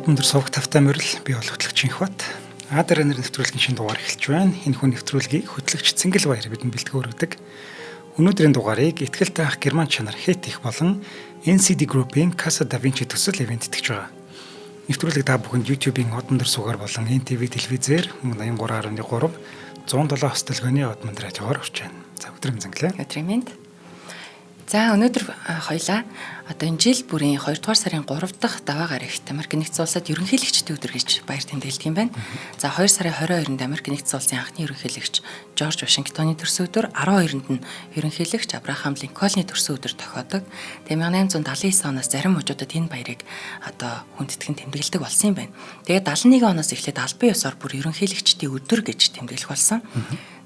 өндөр сувг тавтай морил би бол хөтлөгч Инхбат. Адараа нэр нэвтрүүлгийн шинэ дугаар эхэлж байна. Энэ хүн нэвтрүүлгийг хөтлөгч Цэнгэл Баяр бидэнд бэлтгэн өргөдөг. Өнөөдрийн дугаарыг ихтгэл таах герман чанар Хэт их болон NCD Group-ийн Casa da Vinci төсөл ивент итгэж байгаа. Нэвтрүүлэг та бүхэнд YouTube-ийн од өндөр сувгаар болон NTV телевизээр 83.3 107 хос төлгөөний од манд радиогоор хүрч байна. За өдрийн зэнглээ. Өдрийн мэнд. За өнөөдөр хоёлаа одоо энэ жил бүрийн 2 дугаар сарын 3 дахь даваа гарагт Америк нэгдсэн улсад ерөнхийлөгчдийн өдөр гэж баяр тэмдэглэдэг юм байна. За 2 сарын 22-нд Америк нэгдсэн улсын анхны ерөнхийлөгч Жорж Вашингтоны төрсөн өдөр, 12-нд нь ерөнхийлөгч Абрахам Линкольны төрсөн өдөр тохиодог. Тэгээ 1879 оноос зарим мужуудад энэ баярыг одоо хүндэтгэн тэмдэглэдэг болсон юм байна. Тэгээ 71 оноос эхлээд албан ёсоор бүр ерөнхийлөгчдийн өдөр гэж тэмдэглэх болсон.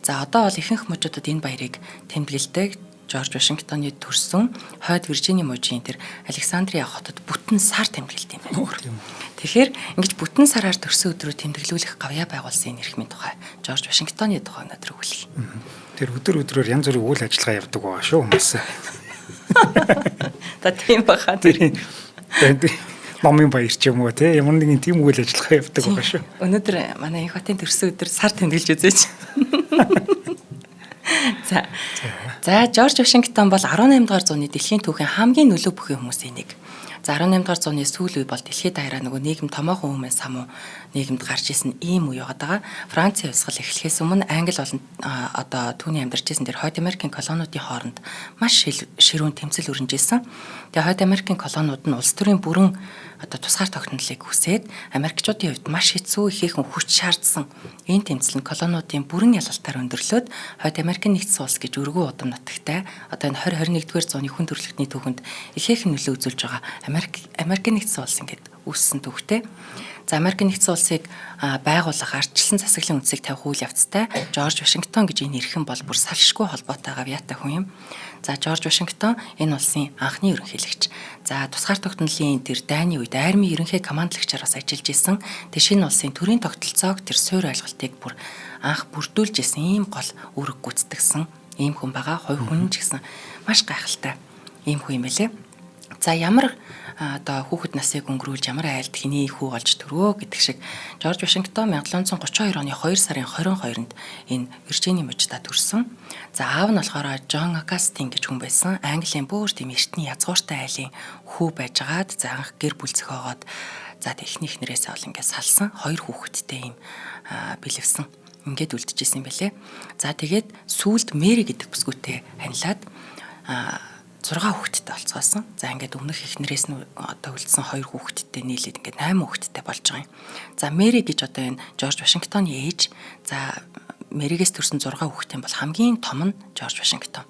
За одоо бол ихэнх мужуудад энэ баярыг тэмдэглэдэг. Жорж Вашингтоны төрсөн хойд Виржиний мужийн тэр Александрия хотод бүтэн сар тэмдэглэдэг юм байна. Тэгэхээр ингэж бүтэн сараар төрсөн өдрөө тэмдэглүүлэх гавьяа байгуулсан энэ эрхмийн тухай Жорж Вашингтоны тухай өнөөдөр өгүүлье. Тэр өдрөөр янз бүрийн үйл ажиллагаа явуулдаг байгаа шүү хүмүүс. Та тийм баха тэр номын баяр ч юм уу те ямар нэгэн тийм үйл ажиллагаа явуулдаг байгаа шүү. Өнөөдөр манай Инхбатын төрсөн өдөр сар тэмдэглэж үзээч. За Жорж Вашингтон бол 18 дугаар зууны дэлхийн түүхийн хамгийн нөлөө бүхий хүмүүсийн нэг. За 18 дугаар зууны сүүл үе бол дэлхийд даяараа нөгөө нийгэм томоохон хүмүүс самуу нийгэмд гарч исэн ийм үе яваад байгаа. Францын хувьсгал эхлэхээс өмнө Англи болон одоо түүний амьдарч исэн тэр Хойд Америкийн колониудын хооронд маш ширүүн тэмцэл өрнөжсэн. Тэгээ Хойд Америкийн колониуд нь улс төрийн бүрэн одоо тусгаар тогтнолыг хүсээд Америкчуудын хувьд маш хэцүү ихээхэн хүч шаардсан энэ тэмцэл нь колониудын бүрэн ялалтаар өндөрлөөд Хойд Америкийн нэгдсэн улс гэж өргөө удам нутагтай одоо энэ 20-21-р зууны хүн төрөлхтний түүхэнд ихээхэн нөлөө үзүүлж байгаа Америкийн нэгдсэн улс ингээд үүссэн түүхтэй. За Америкийн нэгдсэн улсыг байгуулах ардчилсан засаглалын үндсийг тавих үйл явцтай Жорж Вашингтон гэж энэ эрхэм бол бүр салшгүй холбоотой гавьяатай хүн юм. За Жорж Вашингтон энэ улсын анхны ерөнхийлөгч. За тусгаар тогтнолын тэр дайны үед армийн ерөнхий командлагчаар бас ажиллаж исэн. Тэр шинэ улсын төрийн тогтолцоог тэр суурь ойлголтыг бүр анх бүрдүүлж исэн ийм гол үүрэг гүйцэтгэсэн ийм хүн байгаа. Хувь хүн ч гэсэн маш гайхалтай ийм хүн юм байлээ. За ямар одоо хүүхэд насыг өнгөрүүлж ямар айлд хэний хүү олж төрөө гэдэг шиг Жорж Вашингтон 1732 оны 2 сарын 22-нд энэ Виржиний мужид төрсөн. За аав нь болохоор Джон Агастин гэж хүн байсан. Английн бүр тийм эртний язгууртай айлын хүү байжгаад за анх гэр бүл зохиогоод за техник нэрээсээ бол ингээд салсан 2 хүүхэдтэй юм бэлэвсэн. Ингээд үлдчихсэн юм байлээ. За тэгээд сүүлд Мэри гэдэг бүсгүйтэй ханилаад 6 хүүхэдтэй болцоосон. За ингээд өмнөх эхнэрээс нь одоо үлдсэн 2 хүүхэдтэй нийлээд ингээд 8 хүүхэдтэй болж байгаа юм. За Мэри гэж одоо энэ Жорж Вашингтоны ээж. За Мэригээс төрсэн 6 хүүхэдтэй бол хамгийн том нь Жорж Вашингтон.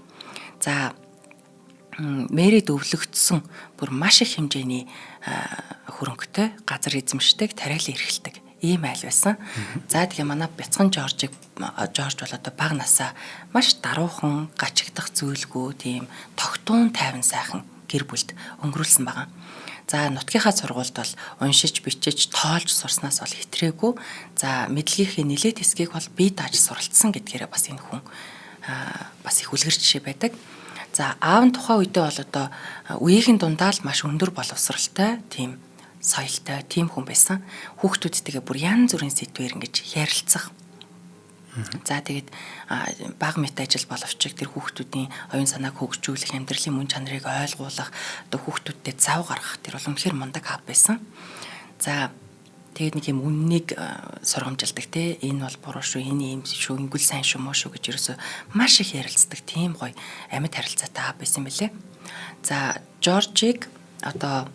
За Мэрид өвлөгдсөн бүр маш их хэмжээний хөрөнгөтэй газар эзэмшдэг, тариалан эрхэлдэг ийм айл байсан. За тэгээ манай бяцхан Жорж бол одоо бага насаа маш даруухан, гачигдах зүйлгүй тийм тогтуун тайван сайхан гэр бүлд өнгөрүүлсэн байгаа. За нутгийнхаа сургуульд бол уншиж, бичиж, тоолж сурснаас бол хэтрээгүй. За мэдлэгийнхээ нэлээд хэсгийг бол бие дааж суралцсан гэдгээрээ бас энэ хүн бас их үлгэр жишээ байдаг. За аав нь тухайн үедээ бол одоо үеийн дундаа л маш өндөр боловсралтай тийм соёлтой тийм хүн байсан. Хүүхдүүдтэйгээ бүр янз бүрийн сэдвээр ингэж ярилцах. За тэгээд бага мэт ажил боловч тэр хүүхдүүдийн оюун санааг хөгжүүлэх, амьдралын мөн чанарыг ойлгуулах, одоо хүүхдүүдтэй зав гаргах тэр бол үнэхээр мундаг аав байсан. За тэгээд нэг юм үннийг сургамжилдаг те энэ бол буруу шүү, энэ юм шүү, ингүүл сайн шүү муу шүү гэж ерөөсөө маш их ярилцдаг тийм гоё амьд харилцаатай аав байсан мөлий. За Жоржийг одоо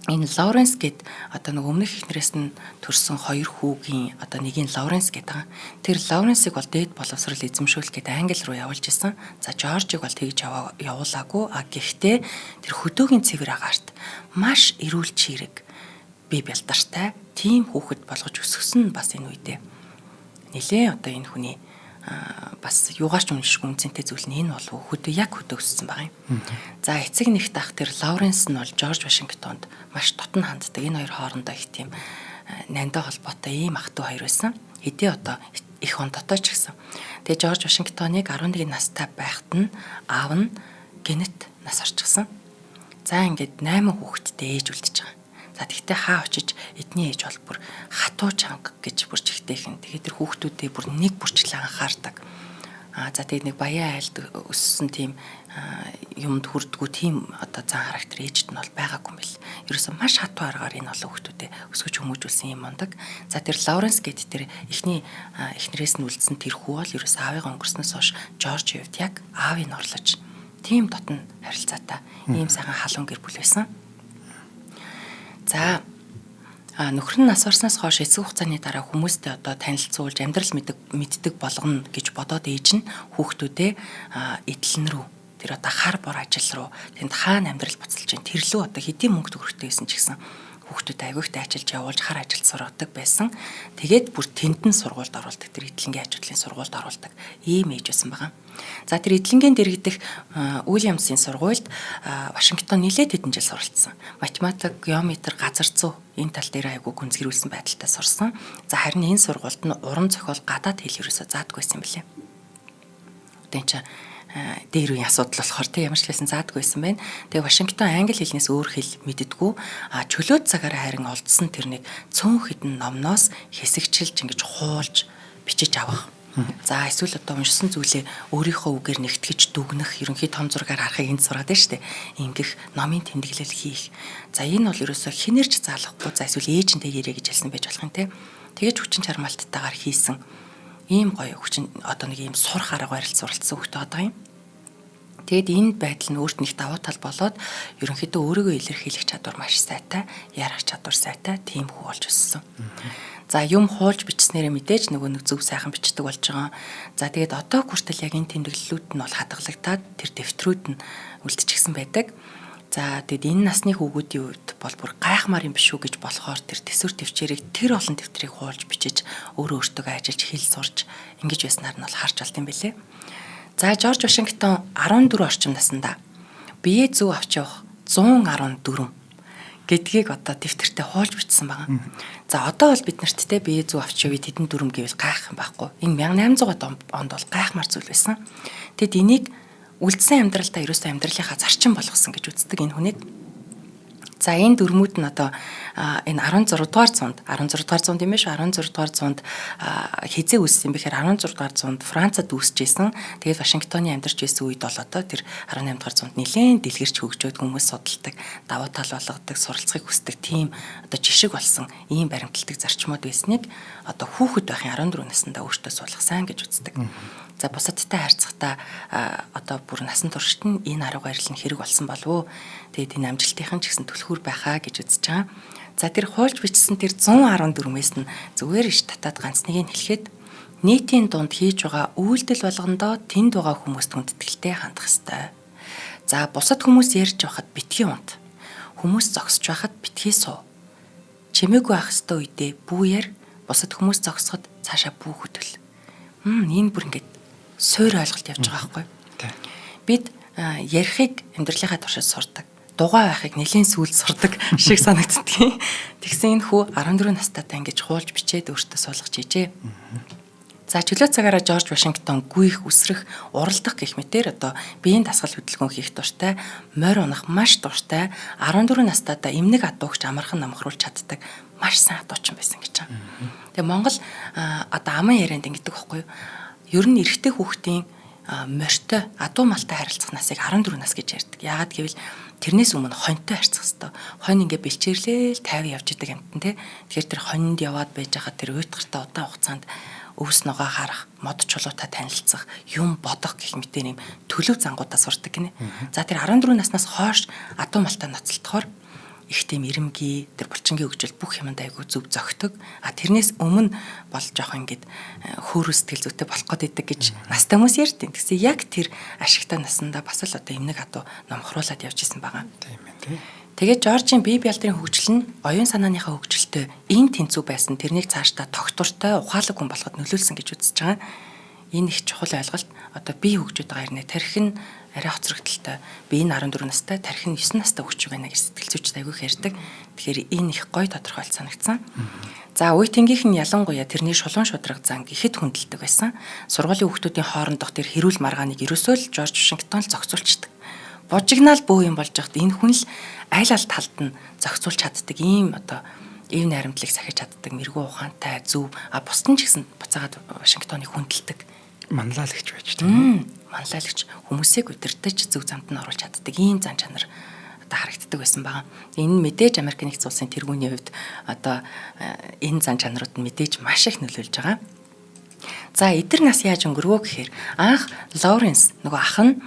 энэ Лоренс гэд одоо нэг өмнөх эхнэрээс нь төрсэн 2 хүүгийн одоо нэгийг Лоренс гэдэг. Тэр Лоренсыг бол дээд боловсрал эзэмшүүлэх гээд Англи руу явуулж исэн. За Жоржийг бол тэгж явуулаагүй. Гэхдээ тэр хөдөөгийн цэвэр агаарт маш эрүүл чирэг бие бэлдартай тийм хүүхэд болгож өсгсөн бас энэ үедээ. Нилээ одоо энэ хүний бас юугаарч уншгүй үнцэнтэй зүйл нь энэ бол хөдөө өссөн байгаа юм. За эцэг нэгт ах тэр Лоренс нь бол Жорж Вашингтонд маш дотн ханддаг. Энэ хоёр хоорондоо их тийм нандаа холбоотой ийм ах トゥ хоёр байсан. Хэдий одоо их ондотой ч гэсэн. Тэгээ Жорж Вашингтоныг 11 настай байхад нь аав нь генет нас орчихсон. За ингээд 8 хүүхэдтэй ээж үлдэж байгаа. За тэгтээ хаа очиж эдний ээж бол бүр хатуу чанга гэж бүр чигтэйхэн. Тэгээд тэр хүүхдүүдээ бүр нэг бүрчлэн анхаардаг. За тэгээд нэг баян айлд өссөн тийм юмд хүрдгүү тийм одоо зан характер ээжд нь бол байгаагүй юм бэл. Ерөөсөө маш хатуу аргаар энэ олон хүүхдүүдэд өсгөж хүмүүжүүлсэн юм ундаг. За тэр Лоренс гэд тэр эхнэрээс нь үлдсэн тэр хүү бол ерөөсөө аавыгаа өнгөрснөөс хойш Жоржийн хувьд яг аавыг орлож тийм дотн харилцаатай ийм сайхан халуун гэр бүл байсан. За нөхөр нь нас барснаас хойш эцэг хугацааны дараа хүмүүстэй одоо танилцуулж амьдрал мэддэг болгоно гэж бодоод ээж нь хүүхдүүдээ эдлэн рүү тэр одоо хар бор ажил руу тэнд хаана амьдрал буцалж байна тэр лөө одоо хэдийн мөнгө төгрөгтэй байсан ч гэсэн хүүхдүүд айгүйхтэй ажиллаж явуулж хар ажилд сургадаг байсан. Тэгээд бүр тэнд нь сургуульд оруулдаг тэр эдлэнгийн ажлын сургуульд оруулдаг ийм ээж байсан байгаа. За тэр эдлэнгийн дэргэдэх Уильямсын сургуульд Вашингтон нэлээд хэдэн жил суралцсан. Математик, геометр, газар зүй энэ тал дээр айгүй гүнзгийрүүлсэн байдалтай сурсан. За харин энэ сургуульд нь уран зохиол гадаад хэл ерөөсөө заадаггүй байсан билээ. Одоо энэ чинь дээр үеийн асуудал болохоор тийм ямар ч хэлсэн заадаггүй байсан байна. Тэгээ Вашингтон англи хэлнээс өөр хэл мэддэггүй. Чөлөөт цагаараа харин олдсон тэр нэг цөөн хэдэн номноос хэсэгчилж ингэж хуулж бичиж авах. За эсвэл одоо уншсан зүйлээ өөрийнхөө үгээр нэгтгэж дүгнэх, ерөнхий том зургаар харахыг энд сураад байна шүү дээ. Ингэх, номын тэмдэглэл хийх. За энэ бол ерөөсөө хинээрч заалахгүй. За эсвэл ээжэнтэй ярэ гэж хэлсэн байж болох юм те. Тэгэж хүчин чармаалттайгаар хийсэн ийм гоё хүчин одоо нэг ийм сурах арга барил суралцсан хөлтөө одоо юм. Тэгэд энэ байдал нь өөрт нь их давуу тал болоод ерөнхийдөө өөрийгөө илэрхийлэх чадвар маш сайтай, ярих чадвар сайтай тийм хүү болж өссөн. За юм хуулж бичснээрээ мэдээж нөгөө нэг зөв сайхан бичдэг болж байгаа. За тэгээд одоо хүртэл яг энэ тэмдэглэлүүд нь бол хадгалагдаад тэр дэвтрүүд нь үлдчихсэн байдаг. За тэгэд энэ насны хүүгүүдийн үед бол бүр гайхмаар юм биш үү гэж болохоор тэр төсвөр төвчээрийг тэр олон дэвтрийг хуулж бичиж өөрөө өөртөө ажиллаж хэл сурж ингэж байснаар нь бол харж алт юм бэлээ. За Жорж Вашингтон 14 орчим наснда биеэ зөв авч явах 114 гэдгийг одоо дэвтэртээ хуулж бичсэн байгаа. За одоо бол бид нарт те биеэ зөв авч явъя тэдэн дүрм гэвэл гайх юм байхгүй. Энэ 1800 онд бол гайхмар зүйл байсан. Тэгэд энийг үлдсэн амьдралдаа ерөөсөө амьдралынхаа зарчим болгосон гэж үздэг энэ хүнийг. За энэ дүрмүүд нь одоо энэ 16 дугаар зуунд юм биш 16 дугаар зуунд хизээ үүссэн бэхээр 16 дугаар зуунд Францад үүсчихсэн. Тэгээд Вашингтоны амьдарч байсан үед бол одоо тэр 18 дугаар зуунд нэлээд дэлгэрч хөгжөөд хүмүүс судалдаг, давуу тал болгодог, суралцахыг хүсдэг тийм одоо жишг болсон ийм баримталдаг зарчмууд байсныг одоо хүүхэд байхын 14 наснда өөртөө суулгасан гэж үздэг. За бусадтай харьцахдаа одоо бүр насан туршид нь энэ арга барил нь хэрэг болсон болов уу? Тэгээд энэ амжилтынхан ч гэсэн түлхүүр байхаа гэж үзэж байгаа. За тэр хуулж бичсэн тэр 114-ээс нь зүгээр иш татаад ганц нэг нь хэлэхэд нийтийн дунд хийж байгаа үйлдэл болгондоо тэнд байгаа хүмүүст хүндэтгэлтэй хандах ёстой. За бусад хүмүүс ярьж байхад битгий унт. Хүмүүс зогсож байхад битгий суу. Чимээгүй байх ёстой үедээ бүү яар, бусад хүмүүс зогсоход цаашаа бүү хөтөл. Энэ бүр ингэж суур ойлголт явж байгаа байхгүй. Бид ярихыг амьдралынхаа туршид сурдаг. Дугаа байхыг нэлийн сүүлд сурдаг шиг санагддаг. Тэгсэн энэ хүү 14 настайдаа ингэж хуулж бичээд өөртөө суулгаж хийжээ. За чөлөө цагаараа Жорж Вашингтон гүйх, үсрэх, уралдах гэх мэтээр одоо биеийн дасгал хөдөлгөөн хийх дуртай, морь унах маш дуртай, 14 настайдаа эмнэг адуугч амархан намхруулж чаддаг маш сайн адуучин байсан гэж байна. Тэгээ Монгол одоо аман ярианд ингэдэг байхгүй юу? Ер нь эрэгтэй хүүхдийн морьтой адуу малтай харилцах насыг 14 нас гэж ярьдаг. Яагаад гэвэл тэрнээс өмнө хоньтой харьцах хэрэгтэй. Хонь ингээ бэлчээрлээл 50 явж идэг амтан тий. Тэгэхээр тэр хоньд яваад байж хахад тэр уйтгартай удаан хугацаанд өвс ногоо харах, мод чулуутай танилцах, юм бодох гэх мэтээр юм төлөв зангуудаа сурдаг гинэ. За тэр 14 наснаас хойш адуу малтай ноцлолтохоор их тийм ирэмгий, тэр булчингийн хөгжил бүх юмд айгүй зөв зөгтөг. Тэрнээс өмнө бол жоох ингээд хөөрөө сэтгэл зүйтэй болох гээд идэг гэж настай хүмүүс ярьдیں۔ Тэгсэн яг тэр ашигтай насандаа бас л одоо эмнэг адуу номхруулаад явж исэн байгаа. Тийм ээ тий. Тэгээд Жоржийн бие биалдрын хөгжил нь оюун санааныхаа хөгжилтэй энэ тэнцүү байсан тэрнийг цаашдаа тогтвортой ухаалаг хүн болгоод нөлөөлсөн гэж үзэж байгаа. Энэ их чухал ойлголт. Одоо бие хөгжөд байгаа хэрнээ тархин арай хоцрогдолтой. Би энэ 14 настай, тархин 9 настай хөгжиж байна гэж сэтгэл зүйчд айгүйх ярьдаг. Тэгэхээр энэ их гоё тодорхойлт санагдсан. За үе тэнгийнх нь ялангуяа тэрний шулуун шудраг зан ихэд хүндэлдэг байсан. Сургуулийн хүүхдүүдийн хоорондох тэр хэрүүл маргааныг ерөөсөө л Жорж Вашингтон л зохицуулчихдаг. бужигнаал бөө юм болж байхад энэ хүн л аль аль талд нь зохицуулж чаддаг ийм одоо ив найрамдлыг сахиж чаддаг мэрэгүү ухаантай зөв бусд нь ч гэсэн буцаагаад Вашингтоныг хүндэлдэг манлайлагч байж тийм. Манлайлагч хүмүүсийг удирдах зөв замд нь оруулж чаддаг ийм зан чанар одоо харагддаг байсан байгаа. Энэ мэдээж Америк нэгдсэн улсын тэргүүний хувьд одоо энэ зан чанарууд нь мэдээж маш их нөлөөлж байгаа. За эдгээр нас яаж өнгөрвөө гэхээр анх Лоренс нөгөө ах нь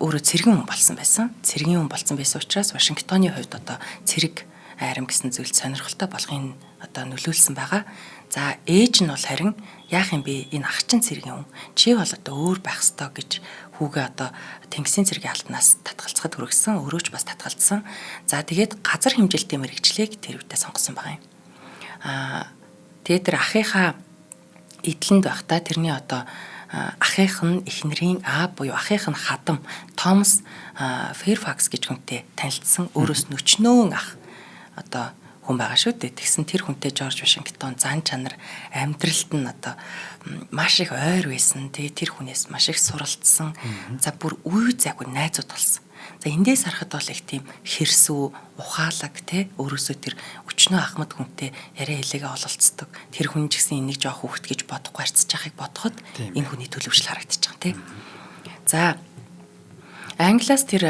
өөрөө цэргийн хүн болсон байсан. Цэргийн хүн болсон байсан учраас Вашингтоны хувьд одоо цэрэг айрам гэсэн зүйлд сонирхолтой болохын одоо нөлөөлсөн байгаа. За ээж нь бол харин яах юм бэ? Энэ ах чинь цэргийн хүн. Чи бол одоо өөр байх ёстой гэж хүүгээ одоо Тэнгисийн цэргийн алтнаас татгалцахад хүргэсэн. Өөрөө ч бас татгалцсан. За тэгээд газар хэмжилтийн мэрэгчлийг тэр үедээ сонгосон байгаа юм. Тэгээд тэр ахыхаа эдлэнд байхдаа тэрний одоо ахих нь эхнэрийн буюу ахих нь хадам Томас Фэрфакс гэж хүнтэй танилцсан. Өөрөөс нүчнөөн ах одоо хүн байгаа шүү дээ. Тэгсэн тэр хүнтэй Жорж Вашингтон зан чанар амьдралд нь одоо маш их ойр байсан. Тэгээ тэр хүнээс маш их суралцсан. За бүр үе зайгүй найзууд болсон. За эндээс харахад бол их тийм хэрсүү, ухаалаг те өөрөөсөө тэр өчнөө ахмад хүнтэй яриа хэлээгээ ололцдог. Тэр хүн ч гэсэн энийг жоох хүүхэд гэж бодохгүй харьцаж байгааг бодоход энэ хүний төлөвшил харагдаж байгаа те. За Англиас тэр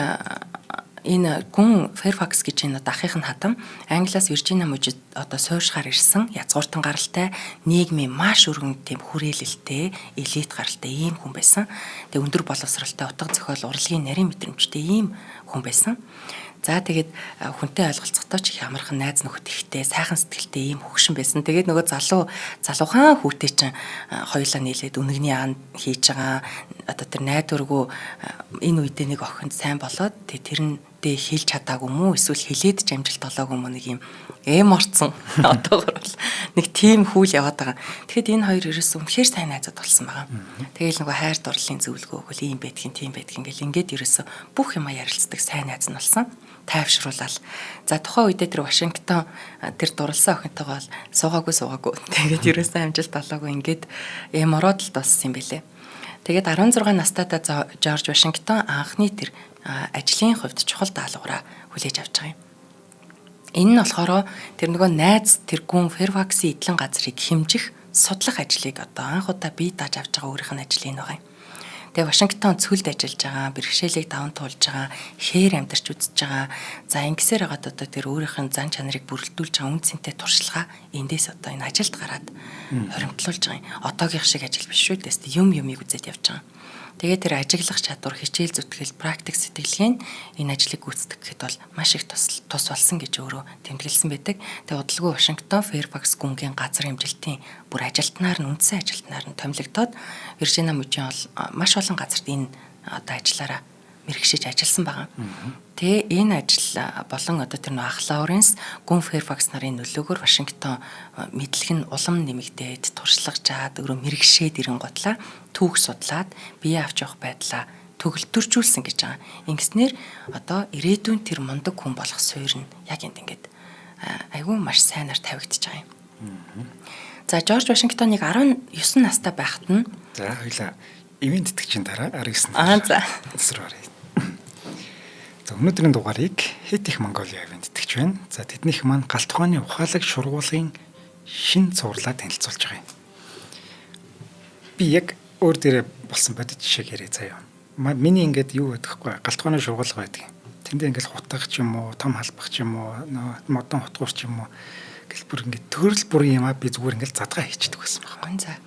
энэ гүн Фэрфакс гэж энэ ахих нь хатам Англиас Виржиниа мужид одоо суурьшгаар ирсэн язгууртан гаралтай нийгмийн маш өргөн тийм хүрээлэлтэй элит гаралтай ийм хүн байсан. Тэгээ өндөр боловсралтай утга зохиол урлагийн нарийн мэдрэмжтэй ийм хүн байсан. За тэгээд хүнтэй ойлголцохдоо ч их амархан найз нөхөд ихтэй сайхан сэтгэлтэй ийм хөгшин байсан. Тэгээд нөгөө залуухан хүүтэй чинь хоёулаа нийлээд үнэгний аан хийж байгаа одоо тэр найдваргүй энэ үедээ нэг охинд сайн болоод тэрэндээ хэлж чадаагүй мүү эсвэл хэлээд ч амжилт олоогүй мүү нэг юм орцсон одоогор бол нэг тийм хүл яваад байгаа. Тэгэхэд энэ хоёр ерөөс үнэхээр сайн найзууд болсон байгаа. Тэгээл нөгөө хайр дурлалын зөвлөгөө өгөл ийм байдгийн тийм байдгийн гэл ингээд ерөөсө бүх юма ярилцдаг сайн найз нь болсон. Тайвшруулаад. За тухайн үедээ тэр Вашингтон тэр дурлсан охинтойгоо суугаагүй. Тэгээд ерөөсөө амжилт олоогүй ингээд мороод л дууссан юм бэлээ. Тэгээд 16 настайдаа Жорж Вашингтон анхны тэр ажлын хувьд чухал даалгавраа хүлээж авч байгаа юм. Энэ нь болохоор тэр нөгөө найз тэр гүн Фэрфаксийн эдлэн газрыг хэмжих судлах ажлыг одоо анх удаа бие дааж авч байгаа өөрийнх нь ажлын байгаа юм. Тэгээ Вашингтон цөлд ажиллаж байгаа, бэрхшээлийг даван туулж байгаа, хээр амьдарч үзэж байгаа. За ингэсээр хагаад одоо тэр өөрийнх нь зан чанарыг бүрэлдүүлж байгаа үн цэнтэй туршилгаа эндээс одоо энэ ажилд гараад хоримтлуулж байгаа юм. Одоогийнх шиг ажил биш шүү дээ. Юмыг үзээд явж байгаа. Тэгээ тэр ажиглах чадвар, хичээл зүтгэл, практик сэтгэлгээ энэ ажлыг гүйцэтгэх гэхэд бол маш их тус болсон гэж өөрөө тэмдэглэсэн байдаг. Тэгээ удалгүй Вашингтон Фэрфакс гүнгийн газар хэмжилтийн бүр ажилтнаар нь үндсэн ажилтнаар нь томилогдоод Виржиниа мужийн маш олон газарт энэ одоо ажиллаараа мэрэгшиж ажилласан байгаа. Тэгээ энэ ажил болон одоо тэр ах Лоренс гүн Фэрфакс нарын нөлөөгөөр Вашингтон мэдлэг нь улам нэмэгдээд туршлагажаад өөрөө мэрэгшээд ирэн готлаа түүх судлаад бие авч явах байдлаа төгөлтөржүүлсэн гэж байгаа. Ингэснээр одоо ирээдүйн тэр мундаг хүн болох суурь нь яг ингээд айгүй маш сайнаар тавигдчихж байгаа юм. За Жорж Вашингтоныг 19 настай байхад нь за хоёлаа ивент тэтгэгчийн дараа 19 за эсрэг. За өнөөдрийн дугаарыг хэд их Монголын ивент тэтгэж байна. За тэднийх маань галт ухааны ухаалаг шургуулгын шин цуурлаа танилцуулж байгаа юм. Би яг өөр дээрээ болсон бодит жишээг яриа заяа. Миний ингээд юу байдаг вэ? Галт ухааны шургуулга байдаг. Тэндээ ингээд хутгах ч юм уу, том халбах ч юм уу, модон хутгуур ч юм уу гэл бүр ингээд төрөл бүрийн юм би зүгээр ингээд задгаа хийчихдэг байсан байна.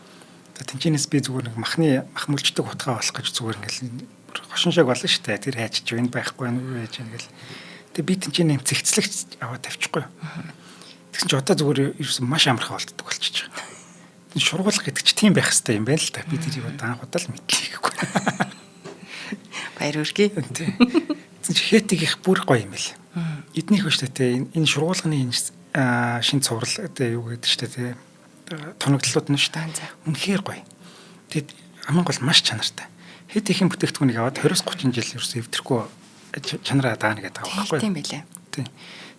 За тэнцэнээс би зүгээр нэг мах мүлждэг утгаа болох гэж зүгээр ингээл хошин шиг болно шүү дээ. Тэр хайчиж байна байхгүй юу яаж ингээл. Тэгээ би тэнцэн юм цэгцлэгч аваад тавьчихгүй. Тэгсэн чи одоо зүгээр ерөөсөн маш амархан болтдог болчихж байгаа. Энэ шургуулга гэдэг чи тийм байх хэрэгтэй юм байна л да. Би тэрийг одоо анх удаа л мэдлээгүй. Баяр хүргэе. Тэгсэн чи хэтиг их бүр гоё юм бэл. Эднийх ба шүү дээ. Энэ шургуулганы шин цуврал одоо юу гэдэг шүү дээ. Тоноглолууд нь шүү дээ. Үнэхээр гоё. Тэгэд аман гол маш чанартай. Хэд ихэн бүтээгдэхүүнийг аваад 20-30 жил ерөөсөө эвдэрэхгүй чанараа даана гэдэг байгаа байхгүй юу? Тийм байлээ. Тийм.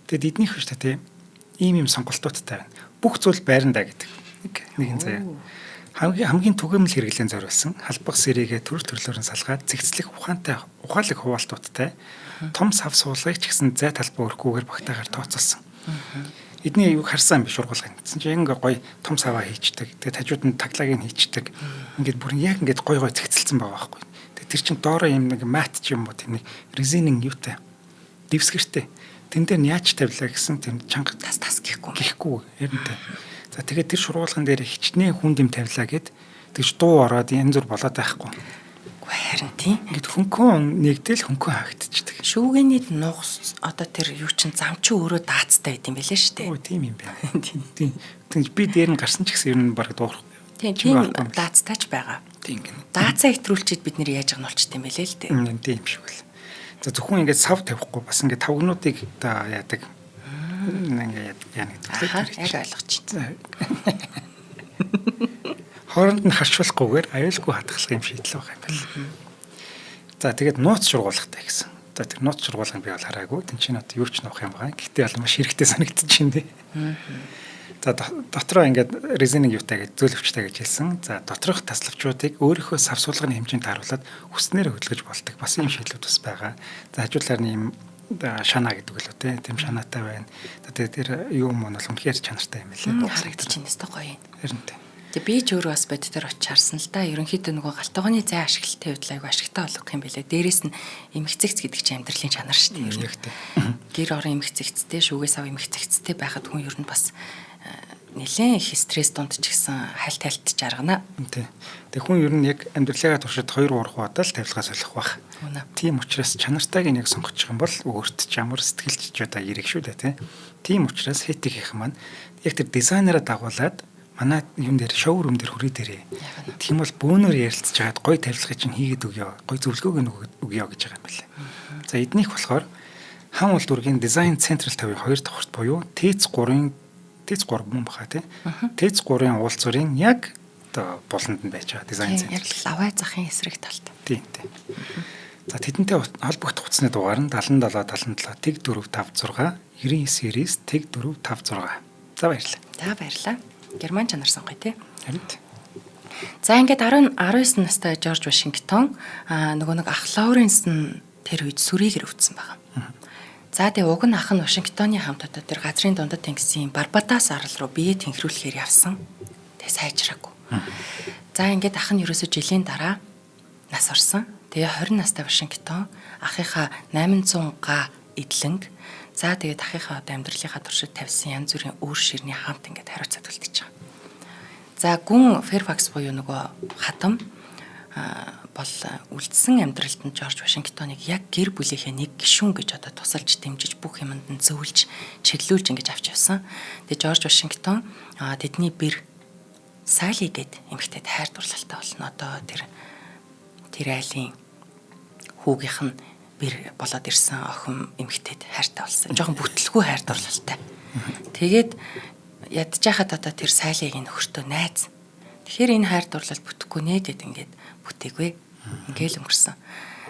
Тэгэд эднийх шүү дээ. Ийм сонголтуудтай байна. Бүх зүйл байрандаа гэдэг. Нэгэн заяа. хамгийн түгээмэл хэрэглэн зориулсан халбах сэрийгээ төрөл төрлөөр нь салгаад зэгцлэх ухаалаг хуваалтуудтай том сав суулгыг ч гэсэн зай талбай өрхгүйгээр багтаагаар тооцоолсон. Эдний юг харсан биш ургуулгын. Гэсэн чинь ингээ гоё том саваа хийчдэг. Тэгээд хажууд нь таглагыг хийчдэг. Ингээд бүр яг ингээд гоё зэгцэлсэн байгаа байхгүй. Тэгээд тэр чин доороо юм нэг мат ч юм уу тийм нэг резининг юутай. Дэвсгэртэй. Тэн дээр нь яаж тавилаа гэсэн тийм чанга тас гэхгүй яринтэй. За тэгээд тэр шургуулган дээр хичнээн хүнд юм тавилаа гэд тэгж дуу ороод янз бүр болоод байхгүй. Харин тийм. Ингээд хөнгөн нэгдэл хөнгөн хаагдчихдаг. Шүүгээний нугас одоо тэр юу чин зам чи өөрөө даацтай байт юм байлээ шүү дээ. Өө тийм юм байна. Тийм. Тэгж би дээр нь гарсан ч гэсэн ер нь баг дуурах. Тийм даацтайч байгаа. Тийм гэнэ. Даацаа хэтрүүлчихэд бид нэр яаж байгаа нь болчт юм байлээ л дээ. Тийм шиг бол. За зөвхөн ингээд сав тавихгүй бас ингээд тавгнуудыг одоо яадаг. Ингээд яа нэг төлөв. Яг ойлгочихсон. Хооронд нь харшуулахгүйгээр аюулгүй хадгалах юм шийдэл байгаа юм байна. За тэгээд нууц шургуулгатай гэсэн. За тэр нууц шургуулгыг би бол хараагүй. Тин чинь одоо юу ч нуух юм байгаа. Гэхдээ бол маш хэрэгтэй санагдчих шин дээ. За дотроо ингээд резининг юутай гэж зөөлөвчтэй гэж хэлсэн. За доторх тасалбчуудыг өөрийнхөө савсуулгын хэмжээнд харуулад хүснээр хөдөлгөж болдог. Бас ийм шийдлүүд бас байгаа. За хажуулаар нь ийм шанаа гэдэг л үү тийм шанаатай байна. Тэгээд тэр юу юм бол үнэхээр чанартай юм билээ. Харагдчих чинь өстой гоё юм. Харин тийм. Тэгээ би ч өөрөө бас бод дээр очиж харсан л да. Ерөнхийдөө нөгөө галтгооны зай ашиглалтай хувьд айгүй ашигтай болгох юм билээ. Дээрээс нь эмхцэгц гэдэг чинь амьдралын чанар шүү дээ. Гэр орон эмхцэгцтэй, шүүгээс ав эмхцэгцтэй байхад хүн ер нь бас нэлээд их стресс дунд ч гэсэн хальт хальтж аргана. Тэг хүн ер нь яг амьдралаа туршид 2-3 удаа л тавилгаа солих бах. Тийм учраас чанартайг нэг сонгочих юм бол өөрт ч ямар сэтгэлч ч удаа ирэх шүү дээ тийм учраас хэтиг их маань яг тэр дизайнераа дагуулад манай юм дээр шоурум дээр хүрээ дээрээ. Тийм бол бөөнөр ярилцж хагаад гой тавилгыг чинь хийгээд өгөө. Гой зөвлөгөөг өгөө гэж байгаа юм байна. За эднийх болохоор хам улд үргийн дизайн централ тавийн 2 давхарт буюу ТЭЦ 3 мөн баха тий. ТЭЦ 3-ын уулзварын яг одоо болонд нь байж байгаа дизайн центр. Яг лавай захын эсрэг талд. Тийм. За тэдэнтэй холбогдох утасны дугаар нь 77 77 тэг 456 99 series тэг 456. За баярлалаа. За баярлалаа. Герман чанар сонгоё тий. Харин. За ингээд 19 настай Жорж Вашингтон нөгөө нэг ах Лоуренс нь тэр үед сүрийгэр өвдсөн байгаа. За тэгээ уг нь ах нь Вашингтоны хамт одоо тэр газрын дундад тэнгисийн Барбадос арал руу бие тэнхрүүлэхээр явсан. Тэгээ сайжраагүй. За ингээд ах нь ерөөсө жилийн дараа нас орсон. Тэгээ 20 настай Вашингтон ахыхаа 800 га эдлэнг за тэгээд ахыхаа одоо амьдралынхаа туршид тавьсан янз бүрийн үр ширний хамт ингээд хариуцаад үлдчихэж байгаа. За гүн Фэрфакс буюу нөгөө хатам бол үлдсэн амьдралд нь Жорж Вашингтоныг яг гэр бүлийнхээ нэг гишүүн гэж одоо тусалж дэмжиж бүх юмд нь зөвлөж чиглүүлж ингэж авч явсан. Тэгээ Жорж Вашингтон тэдний бэр Салли гээд эмэгтэйд хайр дурлалтай болно. Одоо тэр айлын хүүгийнх нь бэр болоод ирсэн охин эмэгтэйд хайртай болсон. Жохон бүтлгүй хайр дурлалтай. Тэгээд ядж хахад одоо тэр Саллигийн нөхөртөө найз. Тэгэхээр энэ хайр дурлал бүтэхгүй нэ гэд ингээд бүтээгүй. Ингээл өнгөрсөн.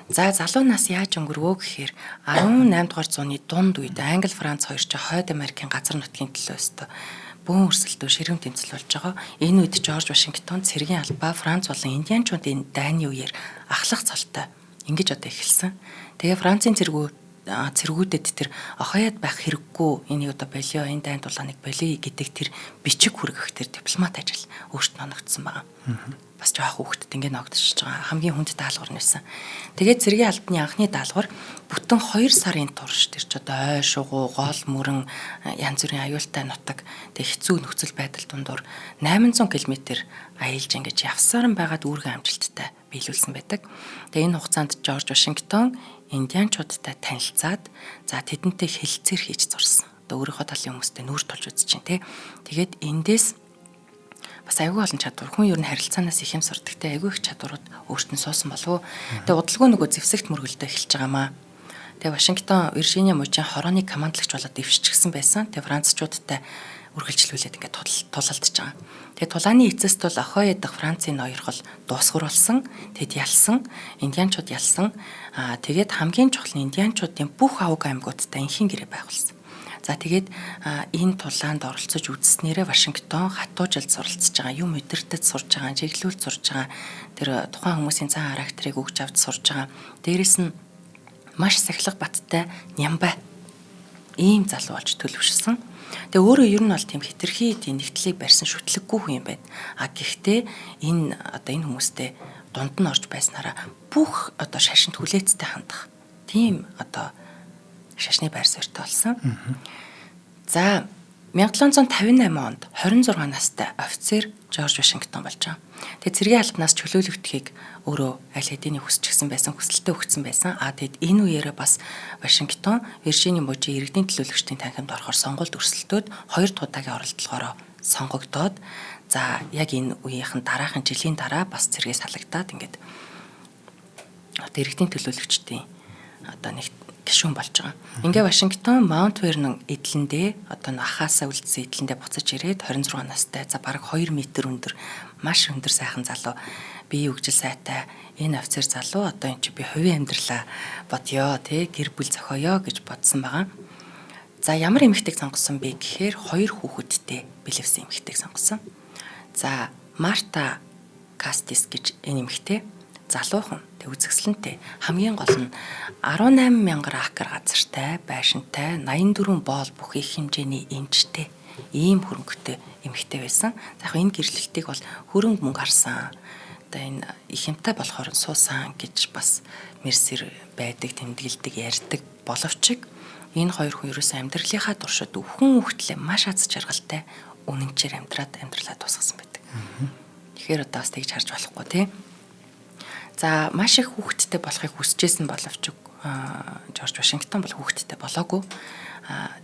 За залуу нас яаж өнгөрвөө гэхээр 18 дугаар зууны дунд үед Англи, Франц хоёр ч Хойд Америкийн газар нутгийн төлөө өстө бөөн өрсөлдөө ширүүн тэмцэл болж байгаа. Энэ үед Жорж Вашингтон цэргийн албаа Франц болон Индианчуудын дайны үеэр ахлах цолтой ингэж одоо эхэлсэн. Тэгээ Францын цэргүүдэд тэр охаяад байх хэрэггүй энийг одоо болио энэ дайнд дулааныг болио гэдэг тэр бичиг хүргэх тэр дипломат ажил өөртөө ногдсон байгаа. Бас жоох хүүхдэд ингэ ногдчихж байгаа. Хамгийн хүнд даалгавар нь байсан. Тэгээд цэргийн албаны анхны даалгавар бүтэн 2 сарын турш тэр ч одоо ой шугуу, гол мөрөн янз бүрийн аюултай нутаг тэг хэцүү нөхцөл байдал дундуур 800 км аялж ингэж явсаран байгаад үүрэг амжилттай биелүүлсэн байдаг. Тэгээ энэ хугацаанд Жорж Вашингтон индианчуудтай танилцаад за тэдэнтэй хэлэлцээр хийж зурсан. Одоо өөрийнхөө талын хүмүүстэй нүүр тулж үзэж чинь тий. Тэгээд эндээс бас айгүй олон чадвар хүн ер нь харилцаанаас их юм сурдагтай айгүй их чадварууд өөртөө суусан болов. Тэгээ удалгүй нөгөө зэвсэгт мөргөлдөө эхэлж байгаамаа. Тэгээ Вашингтон Виржиниа мужийн хорооны командлогч болоод дэвшчихсэн байсан. Тэгээ францчуудтай үргэлжлүүлээд ингээд тулалдж байгаа. Тэгээ тулааны эцэст бол охой ядах Францын ноёрхол дуусгар болсон. Тэд ялсан, индианчууд ялсан. Тэгээд хамгийн чухал нь индианчуудын бүх авг аймагуудтай инхийн гэрээ байгуулсан. За тэгээд энэ тулаанд оролцож үзснээрээ Вашингтон хатуу жилд суралцж байгаа, юм удирдах сурж байгаа, чиглүүлж сурж байгаа тэр тухайн хүмүүсийн цаан характерыг өгж авч сурж байгаа. Дээрэс нь маш сахилга баттай Нямбай ийм залуу болж төлөвшсөн. Тэгээ өөрөө ер нь бол тийм хитрхи тийм нэгтлийг барьсан шүтлэггүй хүн юм байна. Гэхдээ энэ хүмүүстэй дунд нь орж байснараа бүх шашинд хүлээцтэй хандах. Тийм шашны байр суурьтай болсон. За 1758 онд 26 настай офицер Жорж Вашингтон болж байгаа. Тэгээ цэргийн албанаас чөлөөлөгдөхийг өөрөө аль хэдийн хүсчихсэн байсан, хүсэлтэд өгсөн байсан. Тэгэд энэ үеэрээ бас Вашингтон Виржиний мужийн иргэдийн төлөөлөгчдийн танхимд орохоор сонгуульд өрсөлдөөд 2 дахь удаагийн оролдлогоороо сонгогдоод за яг энэ үеийнхэн дараахан жилийн дараа бас цэргээс халагдаад ингээд иргэдийн төлөөлөгчдийн нэг гишүүн болж байгаа. Ингээ Вашингтон Маунт Вернон эдлэндээ ахаасаа үлдсэн эдлэндээ буцаж ирээд 26 настай за бараг 2 метр өндөр маш өндөр сайхан залуу бие үгжил сайтай энэ офицер залуу энэ чи би хувийн амьдралаа бодё гэр бүл зохиоё гэж бодсон байгаа. За ямар эмэгтэйг сонгосон бэ гэхээр 2 хүүхэдтэй бэлэвсэн эмэгтэйг сонгосон. За Марта Кастис гэж энэ эмэгтэй залуухан үзэсгэлэнтэй хамгийн гол нь 18,000 акр газартай, байшинтай, 84 боол бүх их хэмжээний эмчтэй ийм хөрөнгөтэй эмэгтэй байсан. За яг энэ гэрлэлтийг бол хөрөнгө мөнгө харсан. Энэ их юмтай болохоор суусан гэж бас мерсэр байдаг, тэмдэглэдэг, ярьдаг боловч энэ хоёр хүн ерөөсөө амьдралынхаа туршид өвхөн үхтлээ маш аз жаргалтай үнэнчээр амьдралаа тусгасан байдаг. Тэгэхээр бас тэгж харж болохгүй тий. За маш их хүүхэдтэй болохыг хүсэжсэн боловч Жорж Вашингтон бол хүүхэдтэй болоогүй.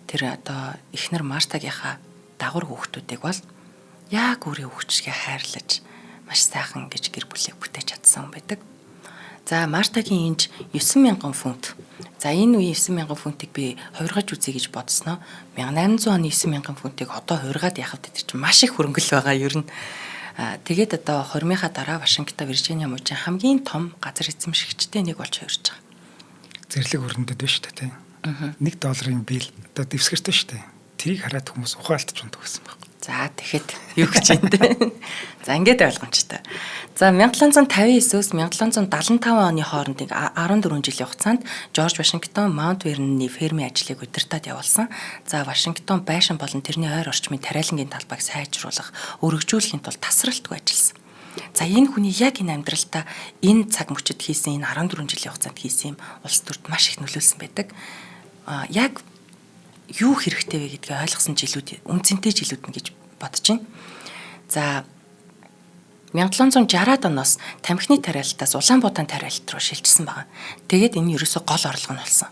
Тэр эхнэр Мартагийнхаа дагвар хүүхдүүдийг бол яг өөрийн хүүхчгээ хайрлаж маш сайхан гэж гэр бүлийг бүтээж чадсан хүн байдаг. За Мартагийн энж 9,000 фунт. За энэ үеийн 9,000 фунтыг би хувиргаж үзье гэж бодсноо 1800 оны 9,000 фунтыг одоо хувиргаад яхав гэдэг чинь маш их хөрөнгөл байгаа ер нь. Тэгээд 20-ийнхаа дараа Вашингтон Виржиниа мужийн хамгийн том газар эзэмшигчтэй нэг болж хувирж байгаа. Зэрлэг өрнөдөд байна шүү дээ тийм. $1 бийл дэвсгэртэй шүү дээ. Тэрийг хараад хүмүүс ухаалтж ундаг гэсэн байна. За тэгэхэд юу гэж юм бэ? За ингээд ойлгомжтой. За 1759-өөс 1775 оны хооронд 14 жилийн хугацаанд Жорж Вашингтон Маунт Верноны фермийн ажлыг удирдаад явуулсан. За Вашингтон байшин болон тэрний ойр орчмын тариалангийн талбайг сайжруулах, өргөжүүлэхийн тулд тасралтгүй ажилласан. За энэ хүний яг энэ амьдралдаа энэ цаг мөчид хийсэн энэ 14 жилийн хугацаанд хийсэн юм улс төрд маш их нөлөөлсөн байдаг. Яг юу хэрэгтэй вэ гэдгийг ойлгосон жилүүд, үнцэнтэй жилүүд нь гэж бодож байна. За 1760-аад оноос тамхины тариалтаас Улаанбуудаа тариалт руу шилжсэн байна. Тэгээд энэ ерөөсө гол орлого нь болсон.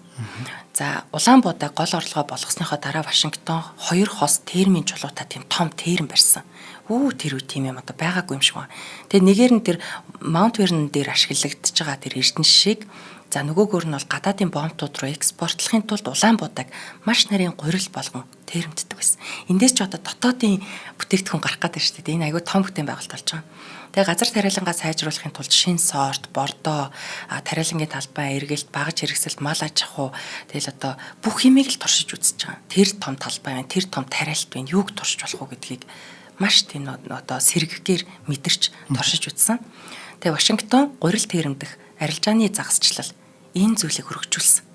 За Улаанбуудаа гол орлогоо болгосныхоо дараа Вашингтон 2 хос термийн чулуутай тийм том терм барьсан. Тэр үе тийм юм байгаагүй юм шиг байна. Тэгээд нэгээр нь тэр Маунт Вернон дээр ашиглагдчихж байгаа тэр эрдэнэ шишийг за нөгөөгөр нь бол гадаадын бомбтууд руу экспортлохын тулд Улаанбуудаг маш нарийн гурил болгон термддэг байсан. Эндээс ч дотоодын бүтээгдэхүүн гарах гэдэг шүү дээ. Энэ айгүй том бүтээн байгуулалт болж байгаа. Тэгээ газар тариалангаа сайжруулахын тулд шин сорт, бордоо, тариалангийн талбай, эргэлт, багаж хэрэгсэлт, мал аж ахуй тэгэл бүх юмыг л туршиж үзэж байгаа. Тэр том талбай байна, тэр том тариалт байна. Юуг туршиж болох вэ гэдгийг маш тийм сэргэгээр мэдэрч туршиж үзсэн. Тэгээ Вашингтон гурил термдэх арилжааны загасчлал энэ зүйлийг хөргөжүүлсэн.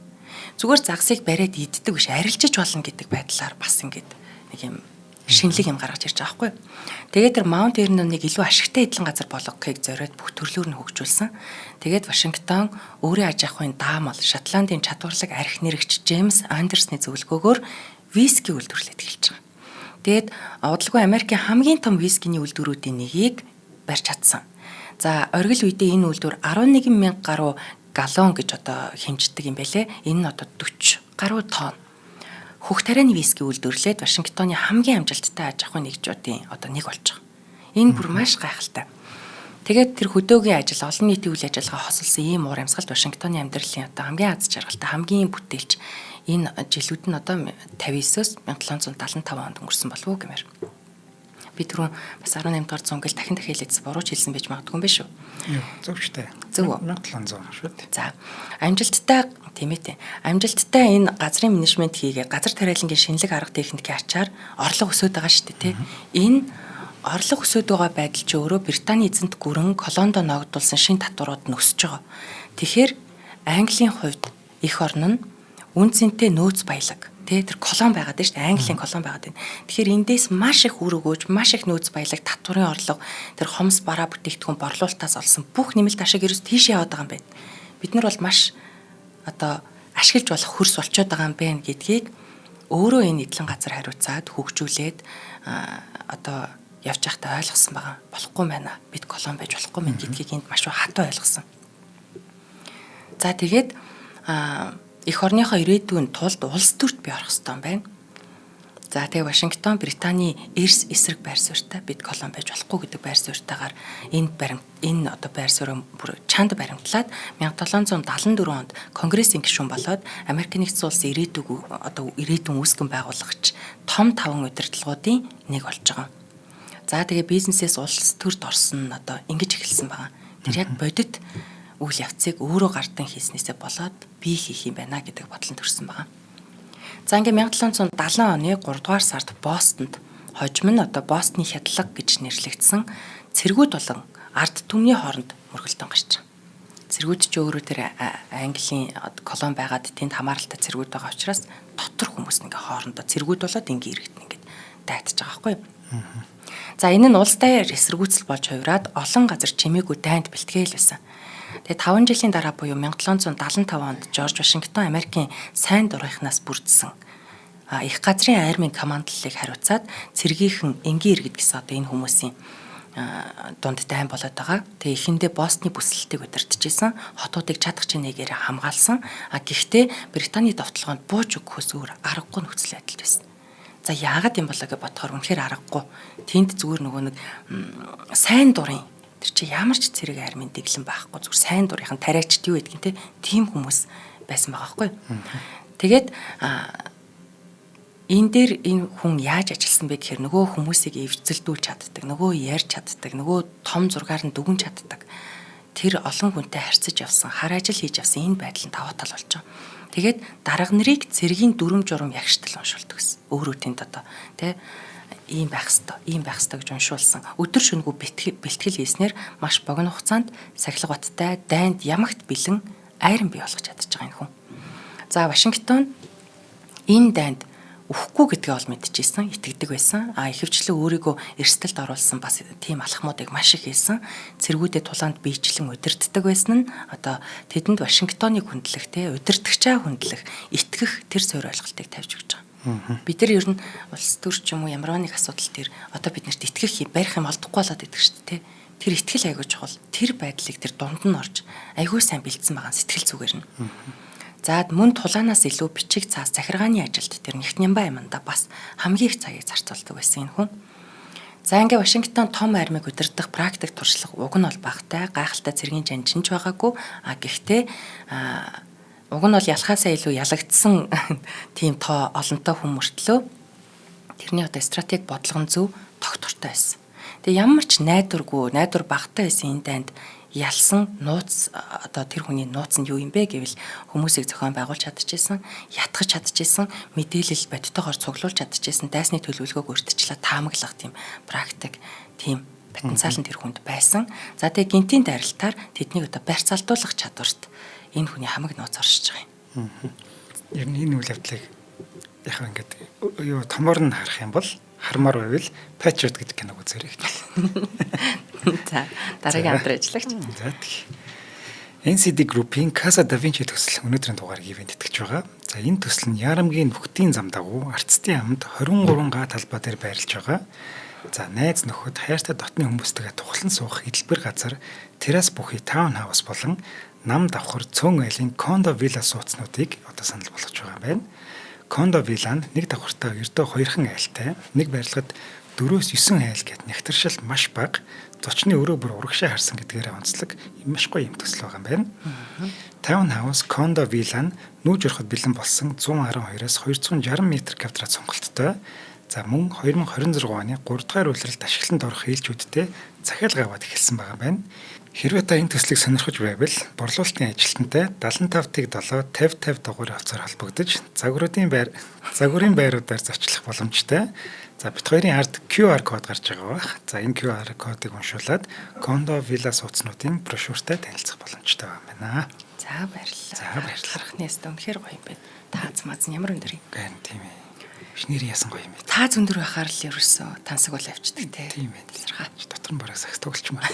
Зүгээр загсыг бариад иддэг биш, арилжиж болно гэдэг байдлаар бас ингээд нэг юм шинэлэг юм гаргаж ирж байгаа байхгүй. Тэгээд тэр Маунт Верноныг илүү ашигтай эдлэн газар болгохыг зориод бүх төрлөөр нь хөгжүүлсэн. Тэгээд Вашингтон өөрийн аж ахуйн даамал Шотландын чадварлаг архи нэрэгч Джеймс Андерсны зөвлөгөөгөөр виски үйлдвэрлээд эхэлж байгаа. Тэгээд удалгүй Америкийн хамгийн том вискиний үйлдвэрүүдийн нэгийг барьж чадсан. За оргил үедээ энэ үйлдвэр 11,000 гаруй галлон гэж хэмждэг юм байлээ. Энэ нь 40 гаруй тонн хөх тарианы виски үйлдвэрлээд Вашингтоны хамгийн амжилттай аж ахуйн нэгжүүдийн нэг болж байгаа. Энэ бүр маш гайхалтай. Тэгээд тэр хөдөөгийн ажил, олон нийтийн үйл ажиллагаа хосолсон ийм уур амьсгалд Вашингтоны амьдралын хамгийн аз жаргалтай, хамгийн бүтээлч энэ жилүүд нь 59-өөс 1775 онд өнгөрсөн болов уу гэмээр. Би түрүүн бас 18 дугаар зунгал дахин хэлээдс буруу хэлсэн байж магадгүй юм биш үү? Юу зөвчтэй. Зөв. 1700 шүү дээ. За амжилттай тийм ээ. Амжилттай энэ газрын менежмент хийгээ газар тариалангийн шинэлэг арга техникийн ачаар орлого өсөд байгаа шүү дээ тий. Энэ орлого өсөд байгаа байдал чи өөрөө Британий эзэнт гүрэн колондо ногдуулсан шин татварууд нь өсөж байгаа. Тэгэхээр Английн хувьд эх орн нь үн цэнтэй нөөц баялаг тий тэр колон байгаад байна шүү дээ. Английн колон байгаад байна. Тэгэхээр эндээс маш их үр өгөөж, маш их нөөц баялаг, татварын орлого, тэр хомс бараа бүтээгдэхүүн борлуулалтаас олсон бүх нэмэлт ашиг ерөөс тийш яваад байгаа юм байна. Бид нар бол маш одоо ашиглаж болох хөрс болчиход байгаа юм байна гэдгийг өөрөө энэ эдлэн газар хариуцаад хөгжүүлээд одоо явж байхдаа ойлгосон байгаа. Болохгүй байна. Бид колон байж болохгүй мэн гэдгийг энд маш хатуу ойлгосон. За тэгээд эх орныхоо ирээдүйн тулд улс төрт бий орох хэрэгтэй юм байна. За тэгээ Вашингтон Британий эрс эсрэг байр суурьтай бид колон байж болохгүй гэдэг байр суурьтайгаар энэ одоо байр суурь бүр чанд баримтлаад 1774 онд Конгрессийн гишүүн болоод Америк нэгдсэн улсын ирээдүйн үүсгэн байгуулагч том 5 удирдлагуудын нэг болж байгаа. За тэгээ бизнесээс улс төрд орсон нь одоо ингэж эхэлсэн байгаа. Тэр яг бодит үйл явцыг өөрөө гардан хийснээсээ болоод би хийх юм байна гэдэг бодлон төрсэн байгаа. За ингээ 1770 оны 3 дугаар сард Бостонд хожим нь одоо Бостны хядлага гэж нэрлэгдсэн цэргүүд болон ард түмний хооронд мөргөлтөн гарч байгаа. Цэргүүд ч өөрөө тэр Английн колон байгаад тэнд хамааралтай цэргүүд байгаа учраас дотор хүмүүс ингээ хоорондоо цэргүүд болоод ингээ иргэдэн ингээ дайтаж байгаа байхгүй юу? За энэ нь улс даяар эсэргүүцэл болж хувираад олон газар чимээгүй дайнд бэлтгээл байсан. Тэгээ 5 жилийн дараа буюу 1775 онд Жорж Вашингтон Америкийн сайн дурынхнаас бүрдсэн их газрын армийн командлалыг хариуцаад цэргийнхэн энгийн иргэд гэсэн одоо энэ хүмүүсийн дунд дайн болоод байгаа. Тэгээ эхэндээ Бостны бүсэлтийг удирдахжсэн хотуудыг чадах чинээгээр хамгаалсан. Гэхдээ Британий довтлогоонд бууж өгөхөөс өөр аргагүй нөхцөл байдал байсан. За яагаад юм болоо гэж бодохоор үнэхээр аргагүй. Тэнд зүгээр нөгөө нэг сайн дурын тэр чи ямар ч цэрэг армийн дэглэн байхгүй зүгээр сайн дурынхан тариачд юу гэдгийг те тийм хүмүүс байсан байгаа байхгүй. Тэгээд энэ дээр энэ хүн яаж ажилласан бэ гэхээр нөгөө хүмүүсийг эвцэлдүүлж чаддаг, нөгөө ярьж чаддаг, нөгөө том зургаар нь дүгнж чаддаг. Тэр олон хүнтэй харьцаж явсан, хар ажил хийж явсан энэ байдал нь даваа тал болж байгаа. Тэгээд дарга нарыг цэргийн дүрм журам ягштал уншуулдаг гэсэн. Өөрөө тэнд одоо те ийм байх ёстой гэж уншуулсан. Өдөр шөнөгүй бэлтгэл хийснээр маш богино хугацаанд сахилга баттай дайнд ямагт бэлэн айран бий болгож чадчих байгаа энэ хүн. За Вашингтон энэ дайнд үхэхгүй гэдгээ ол мэдчихсэн, итгэдэг байсан. Ихэвчлэн өөрийгөө эрсдэлд оруулсан бас тийм алхмуудыг маш их хийсэн. Цэргүүдэд тулаанд биечлэн удирддаг байсан нь одоо тэдэнд Вашингтоныг хүндлэх, удирдагчаа хүндлэх, итгэх тэр суурь ойлголтыг тавьж өгч байгаа. Бид нар ер нь улс төр ч юм уу ямар нэг асуудал төр одоо биднэрт итгэх юм барих юм олдохгүй болоод идэг шүү дээ. Тэр итгэл айгүй чухал. Тэр байдлыг тэр дунд нь орж айгүй сайн бэлдсэн байгаа сэтгэл зүгээр нь. За мөн тулаанаас илүү бичиг цаас захиргааны ажилд тэр нэгт нямбаа юмда бас хамгийн их цагийг зарцуулдаг байсан энэ хүн. За ингээ Вашингтон том армийг удирдах практик туршлага уг нь бол багтай, гайхалтай цэргийн жанжинж байгаагүй. Гэхдээ уг нь бол ялхаасаа илүү ялагдсан тийм тоо олонтой хүн мөртлөө тэрний одоо стратеги бодлого нь зөв тогтвортой байсан. Тэгээ ямар ч найдвар багтай байсан энэ дайнд ялсан нууц одоо тэр хүний нууц нь юу юм бэ гэвэл хүмүүсийг зохион байгуулж чадчихсан, ятгах чадчихсан, мэдээлэл бодтойгоор цуглуулж чадчихсан, дайсны төлөвлөгөөг өртөжлөө таамаглах тийм практик, тийм потенциал нь тэр хүнд байсан. За тэгээ гинтийн дайралтаар тэднийг одоо барьцаалдуулах чадварт энэ хүний хамаг нууц оршиж байгаа юм. Ер нь энэ үйл явдлыг яг ингээд юу томор нь харах юм бол хармаар байвал Patriot гэдэг киног үзээрэй. За дараагийн хамтран ажиллагч. За тийм. NCD Group-ийн Casa Da Vinci төсөл өнөөдрийн дугаарыг ивент итгэж байгаа. За энэ төсөл нь Ярамгийн нөхдийн зам дагуу арцтын амд 23 га талбай дээр байрлаж байгаа. За найз нөхөд хайртай дотны хүмүүстэйгээ тухлан суух эдэлбэр газар, террас бүхий таунхаус болон нам давхар цөөн айлын кондо вилла сууцнуудыг одоо санал болгож байгаа юм байна. Кондо вилланд нэг давхартай ердөө 2хан айлтай, нэг барилгад 4-9 айл гэд нэгтэршил маш бага, зочны өрөө бүр урагшаа харсан гэдгээрээ онцлог маш гоё юм төсөл байгаа юм байна. Таунхаус кондо вилла нь нүүж ороход бэлэн болсон 112-аас 260 м квадрат сонголттой За мөн 2026 оны 3 дугаар улиралд ашиглалтанд орох ээлжүүдтэй захиалга аваад эхэлсэн байгаа байна. Хэрвээ та энэ төслийг сонирхож байвал борлуулалтын ажилтнтай 75-7 50-50 дугуйр хавцаар холбогдож загварын байруудаар зочлох боломжтой. За бит хоёрын ард QR код гарч байгаа бах. За энэ QR кодыг уншуулад кондо вилла сууцнуудын брошюртай танилцах боломжтой байна. За баярлалаа. Харахны ястаа үнэхээр гоё юм байна. Тааз маз ямар өндөр юм. Гэн тийм ээ. Шинээр яасан гоё юм бэ. Тааз өндөр байхаар л ерөөсөө тансаг бол авчдаг те. Тийм ээ. Дотор нь бараг сакс тоглолчмаар.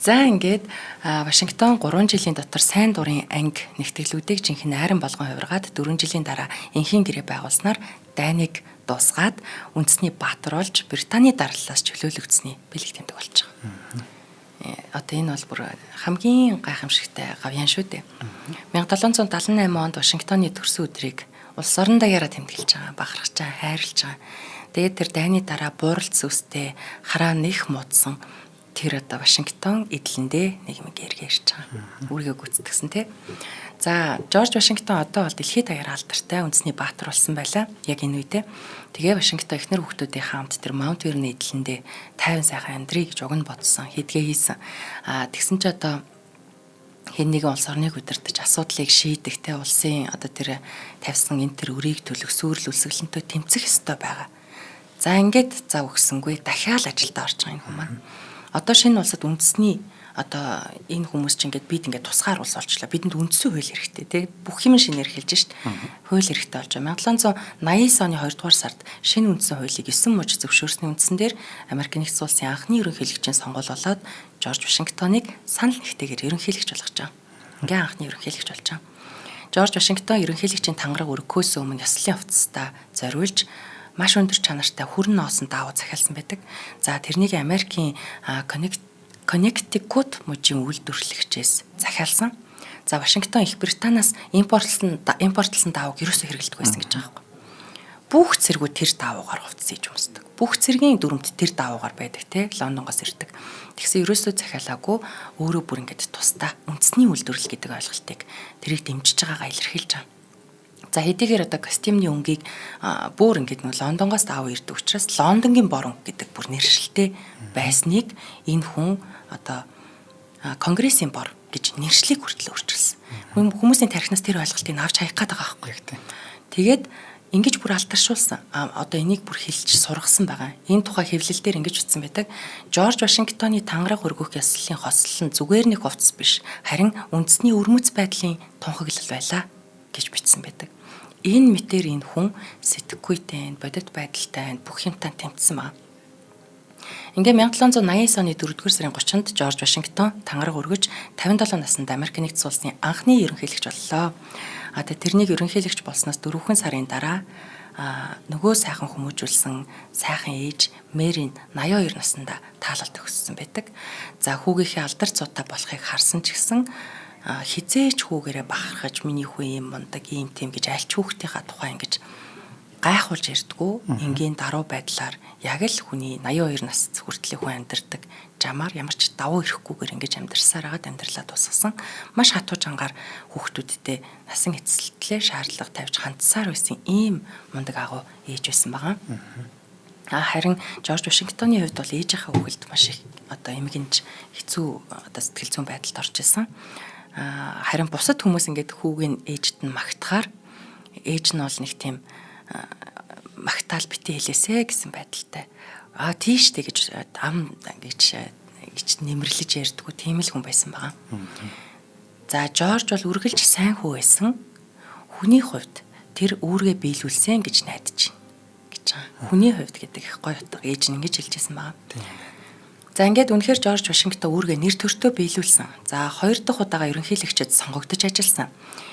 За ингээд Вашингтон 3 жилийн дотор сайн дурын анги нэгтгэлүүдийг жинхэнэ айран болгон хувиргаад 4 жилийн дараа энхийн гэрээ байгуулснаар дайныг дуусгаад үндэсний баатар болж Британий дараллаас чөлөөлөгдсөний бэлэг тэмдэг болж байгаа. Одоо энэ бол бүр хамгийн гайхамшигтай гавьяан шүү дээ. 1778 онд Вашингтоны төрсөн өдрийг улс орон даяараа тэмдэглэж байгаа, бахархаж байгаа, хайрлаж байгаа. Тэгээд тэр дайны дараа бууралт сүстэй хараа нэх муудсан тэр одоо Вашингтон эдлэндээ нэг юм гэргэрч байгаа. Үүргээ гүйцэтгсэн тий. За Жорж Вашингтон одоо бол дэлхийд даяараа алдартай үндэсний баатар болсон байлаа. Яг энэ үедээ. Тэгээ Вашингтон эхнэр хүүхдүүдийн хамт тэр Маунт Верний эдлэндээ тайван сайхан амьдрий гэж уг нь бодсон, хийдгээ хийсэн. Тэгсэн чи одоо хэн нэгэн улс орныг удирдах асуудлыг шийдэх те улсын одоо тэр тавьсан энэ тэр өрийг төлөх сүрэл үлсгэлэнтэй тэмцэх ёстой байгаа. За ингээд зав өгсөнгүй дахиад ажилдаа орж байгаа энэ хүмүүс. Одоо шинэ улсад үндэсний одоо энэ хүмүүс чинь ингээд бид ингээд тусгаар улс олчлаа. Бидэнд үндсэн хууль хэрэгтэй тий. Бүх юм шинээр хэлж шít. Хууль хэрэгтэй болж байгаа. 1789 оны 2 дугаар сард шинэ үндсэн хуулийг 9 мужид зөвшөөрсний үндсэн дээр Америк нэгдсэн улсын анхны ерөнхийлөгчийн сонгуул болоод Жорж Вашингтоныг санал нэгтэйгээр ерөнхийлөгч болгож байгаа. Ингээ анхны ерөнхийлөгч болж байгаа. Жорж Вашингтон ерөнхийлөгчийн тангараг өргөхөөс өмнө ёслолын хувцастаа зориулж маш өндөр чанартай хүрэн ноосон даавуу захиалсан байдаг. За тэрнийг Америкийн Коннектикут мужийн үйлдвэрлэгчээс захиалсан. За Вашингтон Их Британаас импортлсон даавууг ерөөсөө хэрэглэдэг байсан гэж байгаа юм. Бүх цэргүүд тэр даавуугаар хувцас хийж өмсдөг. Бүх цэргийн дүрмд тэр даавуугаар байдаг те Лондонгоос ирдэг. Тэгсэн ерөөсөө захиалаагүй өөрөө бүр ингэж тусдаа үндэсний үйлдвэрлэл гэдэг ойлголтыг тэрийг дэмжиж байгаагаа илэрхийлж байгаа. За хэдийгээр одоо костюмны өнгийг бүр ингэж нөө Лондонгоос даавуу ирдэг учраас Лондонгийн борон гэдэг бүр нэршилтэй байсныг энэ хүн одоо Конгрессийн бор гэж нэршлиг хүртэл өөрчилсөн. Хүмүүсийн тархинаас тэр ойлголтыг авч хаях гээд байгаа байхгүй. Тэгээд ингэж бүр алдаршуулсан. Одоо энийг бүр хэлж сургасан байгаа. Энэ тухай хэвлэлдэр ингэж утсан байдаг. Жорж Вашингтоны тангараг өргөх ёслолын хослол нь зүгээр нэг хувцас биш, харин үндэсний өрмөц байдлын тунхаглал байлаа гэж бичсэн байдаг. Энэ мэтэр энэ хүн сэтгэхүйтэй, бодит байдалтай бүх юмтай тэмцсэн байна. Ингээ 1789 оны 4-р сарын 30-нд Жорж Вашингтон тангараг өргөж 57 наснд Америк нэгдсэн улсын анхны ерөнхийлөгч боллоо. Тэрнийг ерөнхийлөгч болсноос 4 сарын дараа нөгөө сайхан хүмүүжүүлсэн сайхан ээж Мэрийн 82 наснда таалалт өгсөн байдаг. За хүүгийнхээ алдар цуутай болохыг харсан ч гэсэн хизээч хүүгээрээ бахархаж миний хүү юм мундаг ийм тийм гэж альч хүүхдийнхаа тухай ингэж гайхуулж ярьдгүү. Энгийн даруй байдлаар яг л хүний 82 нас хүртлийн хүн амьдардаг жамаар ямар ч давуу ирэхгүйгээр ингэж амьдарсаар агаад амьдралаа дуусгасан. Маш хатуу жангаар хүүхдүүдтэй насан эцэслэлээ шаардлага тавьж хандсаар байсан ийм мундаг агуу ээж байсан байгаа. Харин Жорж Вашингтоны хувьд бол ээжийнхээ үгэлд маш их одоо эмгэнж хэцүү одоо сэтгэл зүйн байдалд орж исэн. Харин бусад хүмүүс ингээд хүүгийн ээжд нь магтахаар ээж нь бол нэг тийм магтаал битээ хэлээсэ гэсэн байдалтай. Тийштэй гэж ам гэж нэмэрлэж ярьдгүү тийм л хүн байсан байгаа. За Жорж бол үргэлж сайн хүү байсан. Хүний хувьд тэр үүргээ биелүүлсэн гэж найдаж байна гэж байгаа. Хүний хувьд гэдэг их гоё утга ээж нь ингэж хэлжсэн байгаа. За ингээд үнэхээр Жорж Вашингтон үүргээ нэр төртөө биелүүлсэн. За 2 дахь удаага ерөнхийлөгчөд сонгогдож ажилласан.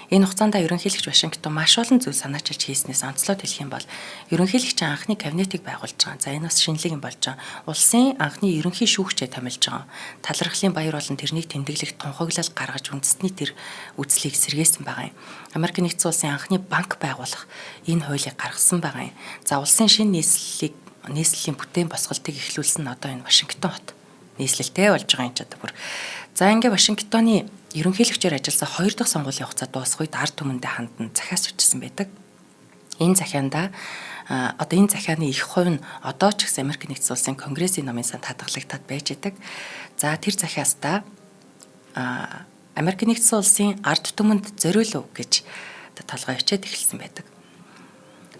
Энэ хугацаанд ерөнхийлөгч Вашингтон маш олон зүйл санаачилж хийснээс онцлоод хэлэх юм бол ерөнхийлөгчийн анхны кабинетыг байгуулж байгаа. За энэ бас шинэлэг юм болж байгаа. Улсын анхны ерөнхий шүүгчээ томилж байгаа. Талархлын баяр болон тэрнийг тэмдэглэх тунхаглал гаргаж үндэсний тэр үзлийг сэргээсэн байгаа юм. Америк нэгдсэн улсын анхны банк байгуулах энэ хуулийг гаргасан байгаа юм. За улсын шинэ нийслэлийн бүтээн босголтыг эхлүүлсэн нь одоо энэ Вашингтон хот нийслэлтэй болж байгаа юм ч одоо бүр. За ингээ Вашингтоны ерөнхийлөгчөөр ажилласан 2 дахь сонгуулийн хугацаа дуусах үед ард түмэндээ хандан захиас бичсэн байдаг. Энэ захианда одоо энэ захианы их хувь нь одоо ч гэсэн Америк нэгдсэн улсын Конгрессийн номын сан хадгалагдаад байж идэг. За тэр захиастаа Америк нэгдсэн улсын ард түмэнд зориулв гэж толгой ичээд эхэлсэн байдаг.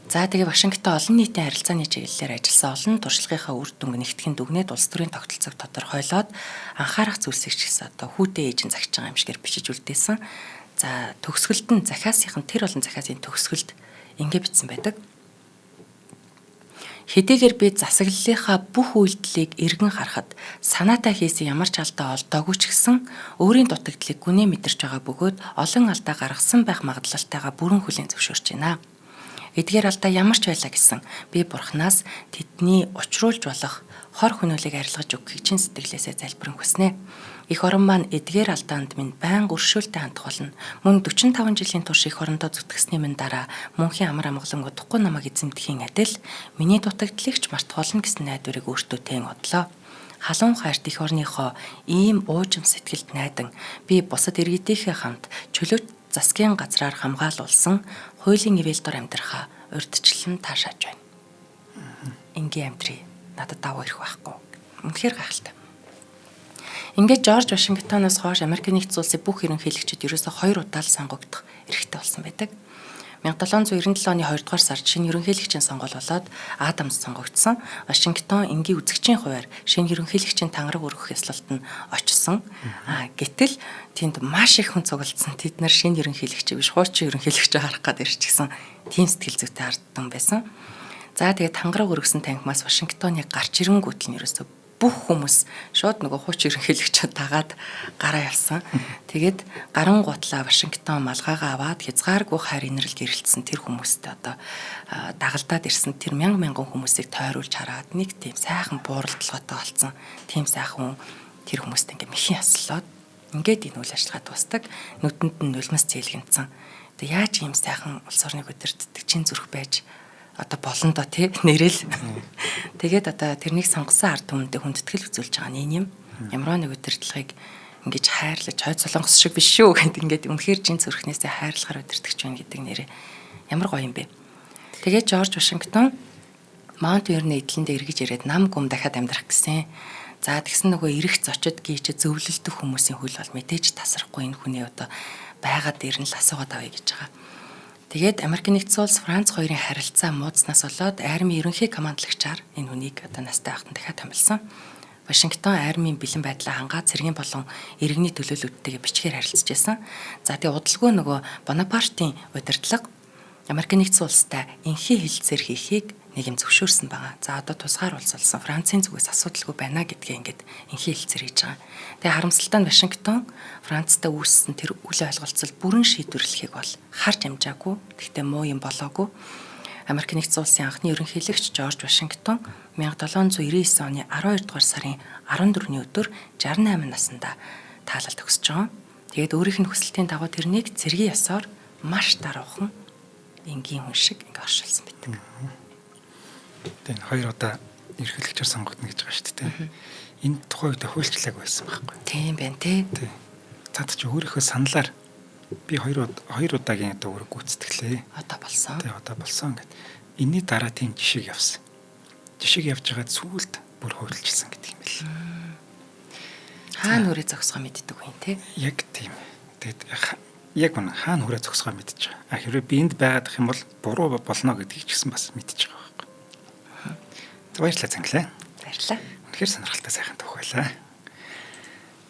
За тэгээ Вашингтон олон нийтийн харилцааны чиглэлээр ажилласан олон туршлагынхаа үр дүнг нэгтгэн дүгнээд улс төрийн тогтолцоог тодорхойлоод анхаарах зүйлсийг ч гэсэн одоо хүүтэй ээжин загч байгаа юм шигээр бичиж үлдээсэн. За төгсгөлд нь тэр болон захиасын төгсгөлд ингэ бичсэн байдаг. Хэдийгээр би засаглалынхаа бүх үйлдэлийг эргэн харахад санаатай хийсэн ямар ч алдаа олдоогүй ч гэсэн өөрийн дутагдлыг гүнээ мэдэрч байгаа бөгөөд олон алдаа гаргасан байх магадлалтайгаа бүрэн хүлээн зөвшөөрч байна. Эдгээр алдаа ямар ч байлаа гэсэн би Бурханаас тэдний учруулж болох хор хөнөөлийг арилгаж өгөхийг чин сэтгэлээсээ залбирэн хүснэ. Их орон маань эдгээр алдаанд минь байнга өршөөлтэй хандах болно. Мөн 45 жилийн турш их орондоо зүтгэсний минь дараа мөнхийн амар амгалан удахгүй намайг эзэмдэхийн адил миний дутагдлыг ч мартах болно гэсэн найдварыг өөртөө тэн одлоо. Халуун хайрт их орныхоо ийм уужим сэтгэлд найдан би бусад иргэдийнхээ хамт чөлөөт засгийн газраар хамгаалуулсан хуулийн ивэл дор амьдрахаа урьдчилан таашааж байна. Ингийн амьдрий надад даваа ирэх байхгүй. Үнэхээр гайхалтай. Ингээд Жорж Вашингтоноос хойш Америк нэгдсэн улсын бүх ерөнхийлөгчид ерөөсөө 2 удаа л сонгогдох эрхтэй болсон байдаг. 1797 оны 2 дугаар сард шинэ ерөнхийлөгчийн сонгуул болоод Адамс сонгогдсон. Вашингтон энгийн үзэгчийн хувьар шинэ ерөнхийлөгчийн тангараг өргөх ёслолт нь очсон. Гэтэл тэнд маш их хүн цуглдсан. Тэд нар шинэ ерөнхийлөгчийг биш хуучин ерөнхийлөгчөө харах гээд ирчихсэн. Тийм сэтгэл зүйтэй ардтан байсан. За тэгээд тангараг өргөсөн танхимаас Вашингтоныг гарч ирэнгүүт нь ерөөсөө бүх хүмүүс шууд нөгөө хуучин ерөнхийлөгчөд дагаад гараа явсан. Тэгээд гаран гутлаа Вашингтон малгайгаа аваад хязгааргүй хайр инрэл гэрэлтсэн тэр хүмүүстэй одоо дагалдаад ирсэн тэр мянган хүмүүсийг тойруулж хараад нэг тийм сайхан бууралдлагатай болсон. Тийм сайхан тэр хүмүүстэй ингээ мэхийн яслаад ингээд энэ үйл ажиллагаа дуустдаг. Нүдэнд нь нулимс зээлгэнцэн. Тэгээ яаж ийм сайхан улс орныг өдөртдөг чин зүрх байж одоо болно доо тий нэрэл. Тэгээд одоо тэрнийг сонгосон ард түмэндээ хүндэтгэл үзүүлж байгаа нь юм. Ямар нэг удирдлагыг ингэж хайрлаж хойд солонгос шиг биш шүү гэд ингээд үнэхээр жин зүрхнээсээ хайрлахаар удирдахч байна гэдэг нэрээ ямар гоё юм бэ. Тэгээд Жорж Вашингтон Маунт Верний эдлэндээ эргэж ирээд нам гүм дахиад амьдрах гэсэн. За тэгсэн нөгөө эрэх зочид гीч зөвлөлдөх хүмүүсийн хөл бол мэдээж тасрахгүй энэ хүний одоо байгаад ирнэ л асуугаад авъя гэж байгаа. Тэгээд Америк нэгдсэн улс Франц хоёрын харилцаа муудснаас болоод армийн ерөнхий командлагчаар энэ хүнийг одоо настай байхад дахиад томилсон. Вашингтон армийн бэлэн байдлаа хангаад цэргийн болон иргэний төлөөлөлттэйгээ бичгээр харилцаж байсан. За тэгээд удалгүй нөгөө Бонапартийн удирдлага Америк нэгдсэн улстай энхий хэлцээр хийхийг нэг юм зөвшөөрсөн байгаа. За одоо тусгаар улс Францын зүгээс асуудалгүй байна гэдгээ ингээд энхий хэлцээр хийж байгаа. Тэгээ харамсалтай нь Вашингтон Францтай үүссэн тэр үл ойлголцол бүрэн шийдвэрлэхийг бол харж амжаагүй. Гэхдээ муу юм болоогүй. Америк нэгдсэн улсын анхны ерөнхийлөгч Жорж Вашингтон 1799 оны 12 дугаар сарын 14-ний өдөр 68 наснда таалал төгсөж байгаа. Тэгээд өөрийнх нь хүсэлтийн дагуу тэрнийг цэргийн ёсоор маш даруухан энгийн хүн шиг ингээ оршуулсан байдаг. Тэгээд 2 удаа ерөнхийлөгчөөр сонгогдно гэж байгаа шүү дээ. Энэ тухай үед хуульчлаг байсан байхгүй. Тийм байна тий. Цаад чи өөрийнхөө саналаар би 2 удаагийн одоо өөрийг гүйцэтгэлээ. Одоо болсон. Тий одоо болсон гэд. Энийний дараа тийм жишээ явсан. Жишээ явж байгаад сүүлд бүр хуульчилсан гэдэг юм бэл. Хаана хүрээ зогсгоо мэддэг юм тий. Яг тийм. Тэгээд яг үнэ хаана хүрээ зогсгоо мэдэж байгаа. Хэрвээ би энд байгаад их юм бол буруу болно гэдгийг ч гэсэн бас мэдэж байгаа байхгүй. За баярлалаа Занглаа. Баярлалаа. Үнэхээр сонирхолтой сайхан түүх байлаа.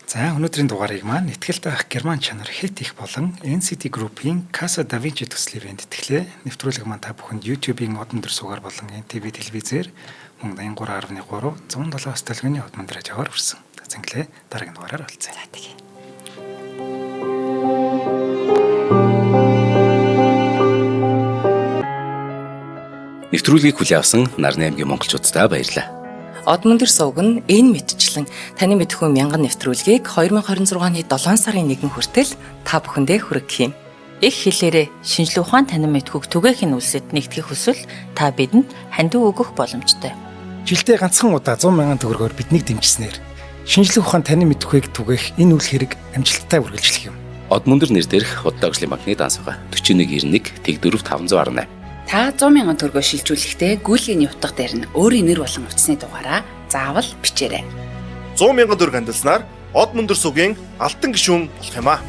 За өнөөдрийн дугаарыг маань нэтгэлтэй ах Герман чанар хэт их болон NCT Group-ийн Casa Da Vinci төслийн нэтгэлээ нэвтрүүлэг маань та бүхэнд YouTube-ийн од өндөр сугаар болон NTV телевизээр мөн 83.3 107-аас төлгөний од өндөр радиогоор хүрсэн. Занглаа дараагийн дугаараар уулзъя. За тэгээ. Нэвтрүүлгийг хүлээн авсан Нарны аймгийн монголчуудаа баярлалаа. Од мөндөр сувг нь энэ мэдчлэн таны мэдхүйн мянган нэвтрүүлгийг 2026 оны 7 сарын 1 хүртэл та бүхэндээ хүргэх юм. Их хэлээрээ шинжлэх ухаан танин мэдхүйг түгээх нь үлсэд нэгтгэх хүсвэл та бидэнд хандив өгөх боломжтой. Жилдээ ганцхан удаа 100,000 төгрөгөөр биднийг дэмжснээр шинжлэх ухаан танин мэдхүйг түгээх энэ үйл хэрэг амжилттай үргэлжлэх юм. Од мөндөр нэр дээрх Худалдаа хөгжлийн банкны дансага 4191 тэг 4518 Та 100,000 төгрөгөөр шилжүүлэхдээ гүйлгээний утга дээр нь өөрийн нэр болон утасны дугаараа заавал бичээрэй. 100,000 төгрөг хандалснаар од мөндөр сүгийн алтан гишүүн болох юм а.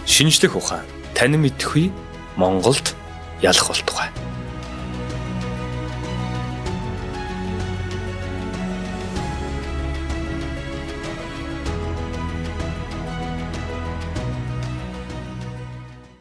Шинжлэх ухаан, танин мэдхгүй Монголд ялах болтугай.